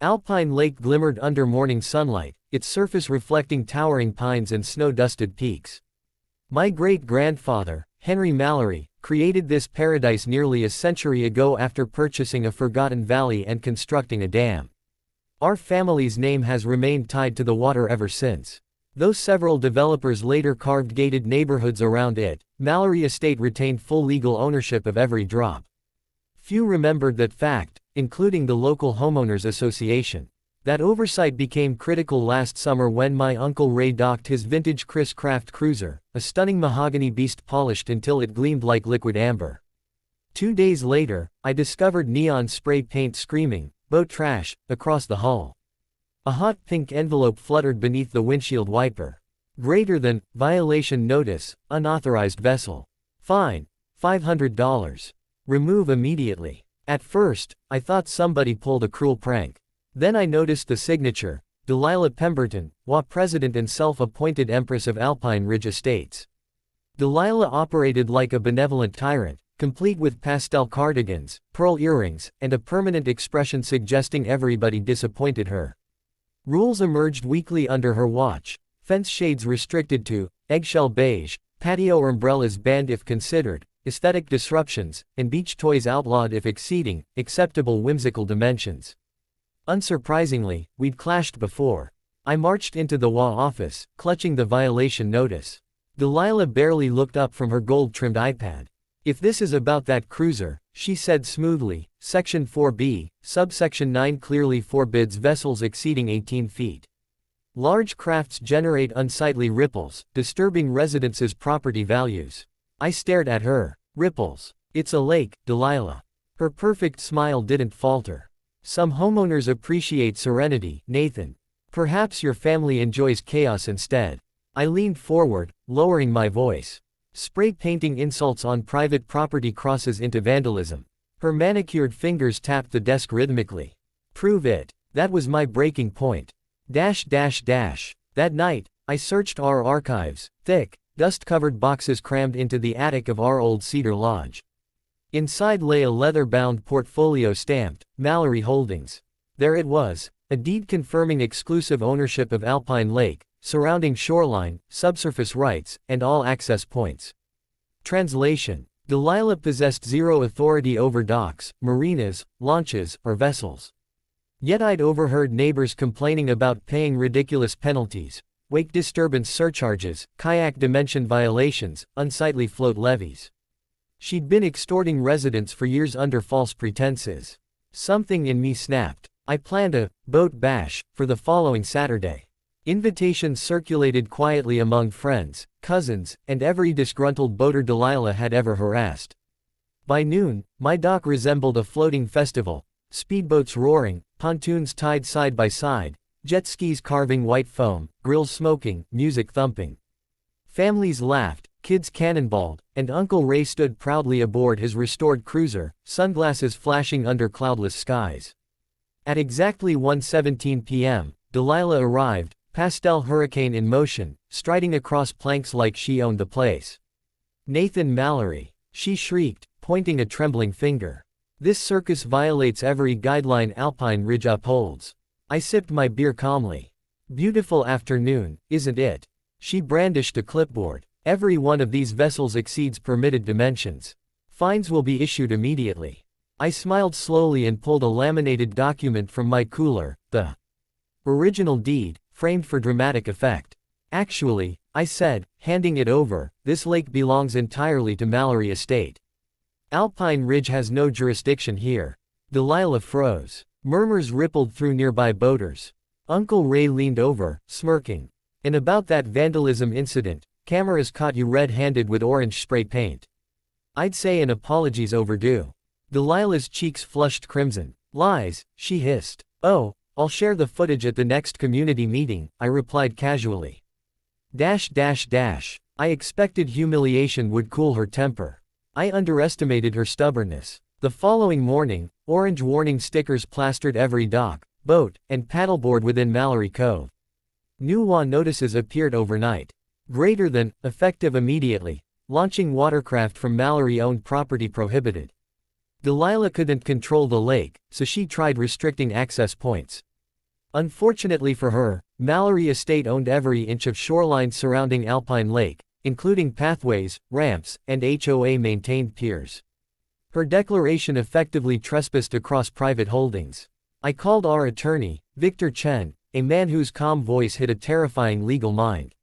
Alpine Lake glimmered under morning sunlight, its surface reflecting towering pines and snow-dusted peaks. My great-grandfather, Henry Mallory, created this paradise nearly a century ago after purchasing a forgotten valley and constructing a dam. Our family's name has remained tied to the water ever since. Though several developers later carved gated neighborhoods around it, Mallory Estate retained full legal ownership of every drop. Few remembered that fact, including the local homeowners association. That oversight became critical last summer when my Uncle Ray docked his vintage Chris Craft cruiser, a stunning mahogany beast polished until it gleamed like liquid amber. 2 days later, I discovered neon spray paint screaming, "Boat trash," across the hull. A hot pink envelope fluttered beneath the windshield wiper. Greater than, violation notice, unauthorized vessel. Fine, $500. Remove immediately. At first, I thought somebody pulled a cruel prank. Then I noticed the signature, Delilah Pemberton, HOA President and self-appointed Empress of Alpine Ridge Estates. Delilah operated like a benevolent tyrant, complete with pastel cardigans, pearl earrings, and a permanent expression suggesting everybody disappointed her. Rules emerged weekly under her watch: fence shades restricted to eggshell beige, patio umbrellas banned if considered, aesthetic disruptions, and beach toys outlawed if exceeding acceptable whimsical dimensions. Unsurprisingly, we'd clashed before. I marched into the HOA office, clutching the violation notice. Delilah barely looked up from her gold-trimmed iPad. "If this is about that cruiser," she said smoothly, Section 4B, Subsection 9 clearly forbids vessels exceeding 18 feet. Large crafts generate unsightly ripples, disturbing residents' property values. I stared at her. Ripples. It's a lake, Delilah. Her perfect smile didn't falter. Some homeowners appreciate serenity, Nathan. Perhaps your family enjoys chaos instead. I leaned forward, lowering my voice. Spray painting insults on private property crosses into vandalism. Her manicured fingers tapped the desk rhythmically. Prove it. That was my breaking point. That night, I searched our archives, thick, dust-covered boxes crammed into the attic of our old cedar lodge. Inside lay a leather-bound portfolio stamped, Mallory Holdings. There it was, a deed confirming exclusive ownership of Alpine Lake, surrounding shoreline, subsurface rights, and all access points. Translation: Delilah possessed zero authority over docks, marinas, launches, or vessels. Yet I'd overheard neighbors complaining about paying ridiculous penalties, wake disturbance surcharges, kayak dimension violations, unsightly float levies. She'd been extorting residents for years under false pretenses. Something in me snapped. I planned a boat bash for the following Saturday. Invitations circulated quietly among friends, cousins, and every disgruntled boater Delilah had ever harassed. By noon, my dock resembled a floating festival, speedboats roaring, pontoons tied side by side, jet skis carving white foam, grills smoking, music thumping. Families laughed, kids cannonballed, and Uncle Ray stood proudly aboard his restored cruiser, sunglasses flashing under cloudless skies. At exactly 1:17 p.m., Delilah arrived, pastel hurricane in motion, striding across planks like she owned the place. "Nathan Mallory," she shrieked, pointing a trembling finger. "This circus violates every guideline Alpine Ridge upholds." I sipped my beer calmly. "Beautiful afternoon, isn't it?" She brandished a clipboard. "Every one of these vessels exceeds permitted dimensions. Fines will be issued immediately." I smiled slowly and pulled a laminated document from my cooler, the original deed, framed for dramatic effect. "Actually," I said, handing it over, "this lake belongs entirely to Mallory Estate. Alpine Ridge has no jurisdiction here." Delilah froze. Murmurs rippled through nearby boaters. Uncle Ray leaned over, smirking. "And about that vandalism incident, cameras caught you red-handed with orange spray paint. I'd say an apology's overdue." Delilah's cheeks flushed crimson. "Lies," she hissed. "Oh, I'll share the footage at the next community meeting," I replied casually. I expected humiliation would cool her temper. I underestimated her stubbornness. The following morning, orange warning stickers plastered every dock, boat, and paddleboard within Mallory Cove. New HOA notices appeared overnight. Greater than, effective immediately, launching watercraft from Mallory-owned property prohibited. Delilah couldn't control the lake, so she tried restricting access points. Unfortunately for her, Mallory Estate owned every inch of shoreline surrounding Alpine Lake, including pathways, ramps, and HOA-maintained piers. Her declaration effectively trespassed across private holdings. I called our attorney, Victor Chen, a man whose calm voice hid a terrifying legal mind.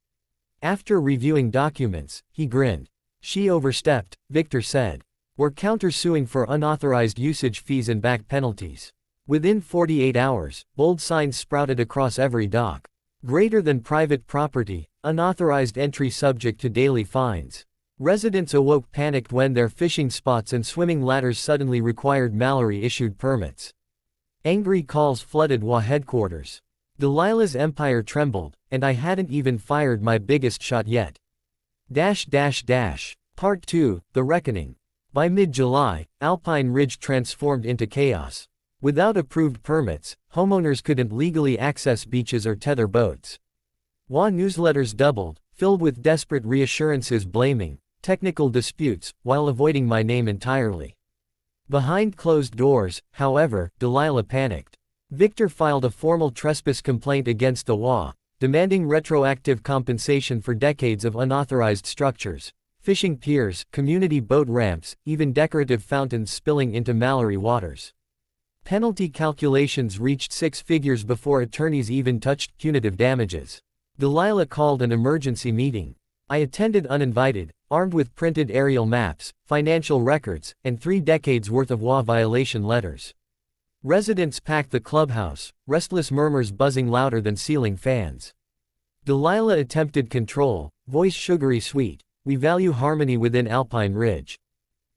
After reviewing documents, he grinned. "She overstepped," Victor said. "We're countersuing for unauthorized usage fees and back penalties." Within 48 hours, bold signs sprouted across every dock. "Greater than private property, unauthorized entry subject to daily fines." Residents awoke panicked when their fishing spots and swimming ladders suddenly required Mallory-issued permits. Angry calls flooded HOA headquarters. Delilah's empire trembled, and I hadn't even fired my biggest shot yet. Part 2, The Reckoning. By mid-July, Alpine Ridge transformed into chaos. Without approved permits, homeowners couldn't legally access beaches or tether boats. HOA newsletters doubled, filled with desperate reassurances blaming technical disputes, while avoiding my name entirely. Behind closed doors, however, Delilah panicked. Victor filed a formal trespass complaint against the HOA, demanding retroactive compensation for decades of unauthorized structures, fishing piers, community boat ramps, even decorative fountains spilling into Mallory waters. Penalty calculations reached six figures before attorneys even touched punitive damages. Delilah called an emergency meeting. I attended uninvited, armed with printed aerial maps, financial records, and 3 decades worth of HOA violation letters. Residents packed the clubhouse, restless murmurs buzzing louder than ceiling fans. Delilah attempted control, voice sugary sweet. "We value harmony within Alpine Ridge."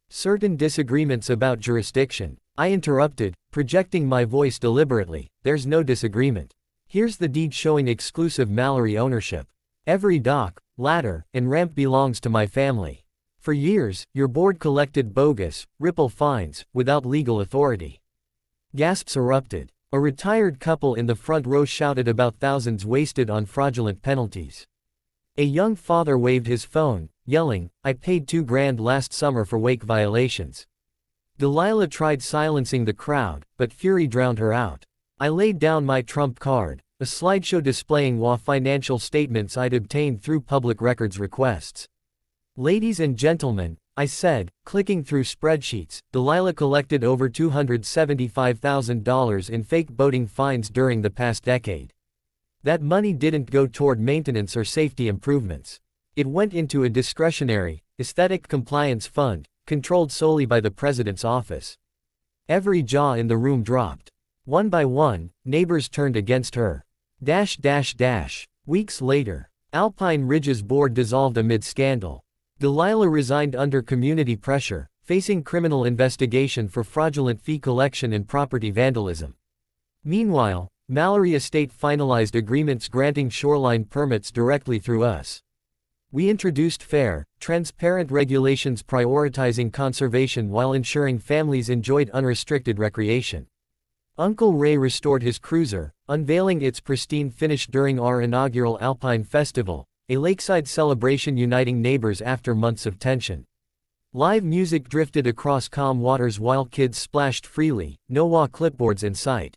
Certain disagreements about jurisdiction. I interrupted, projecting my voice deliberately. "There's no disagreement. Here's the deed showing exclusive Mallory ownership. Every dock, ladder, and ramp belongs to my family. For years, your board collected bogus, ripple fines, without legal authority." Gasps erupted. A retired couple in the front row shouted about thousands wasted on fraudulent penalties. A young father waved his phone, yelling, "I paid $2,000 last summer for wake violations." Delilah tried silencing the crowd, but fury drowned her out. I laid down my trump card, a slideshow displaying HOA financial statements I'd obtained through public records requests. "Ladies and gentlemen," I said, clicking through spreadsheets, "Delilah collected over $275,000 in fake boating fines during the past decade. That money didn't go toward maintenance or safety improvements. It went into a discretionary, aesthetic compliance fund, controlled solely by the president's office." Every jaw in the room dropped. One by one, neighbors turned against her. Weeks later, Alpine Ridge's board dissolved amid scandal. Delilah resigned under community pressure, facing criminal investigation for fraudulent fee collection and property vandalism. Meanwhile, Mallory Estate finalized agreements granting shoreline permits directly through us. We introduced fair, transparent regulations prioritizing conservation while ensuring families enjoyed unrestricted recreation. Uncle Ray restored his cruiser, unveiling its pristine finish during our inaugural Alpine Festival, a lakeside celebration uniting neighbors after months of tension. Live music drifted across calm waters while kids splashed freely, no HOA clipboards in sight.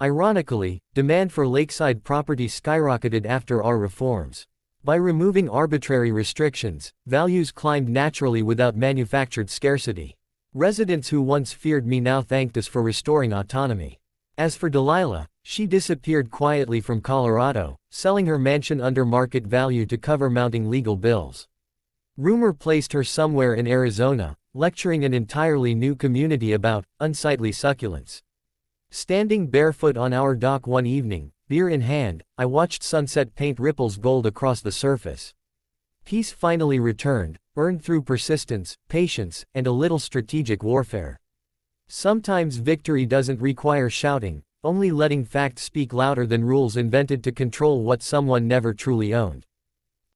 Ironically, demand for lakeside property skyrocketed after our reforms. By removing arbitrary restrictions, values climbed naturally without manufactured scarcity. Residents who once feared me now thanked us for restoring autonomy. As for Delilah, she disappeared quietly from Colorado, selling her mansion under market value to cover mounting legal bills. Rumor placed her somewhere in Arizona, lecturing an entirely new community about unsightly succulents. Standing barefoot on our dock one evening, beer in hand, I watched sunset paint ripples gold across the surface. Peace finally returned, earned through persistence, patience, and a little strategic warfare. Sometimes victory doesn't require shouting, only letting facts speak louder than rules invented to control what someone never truly owned.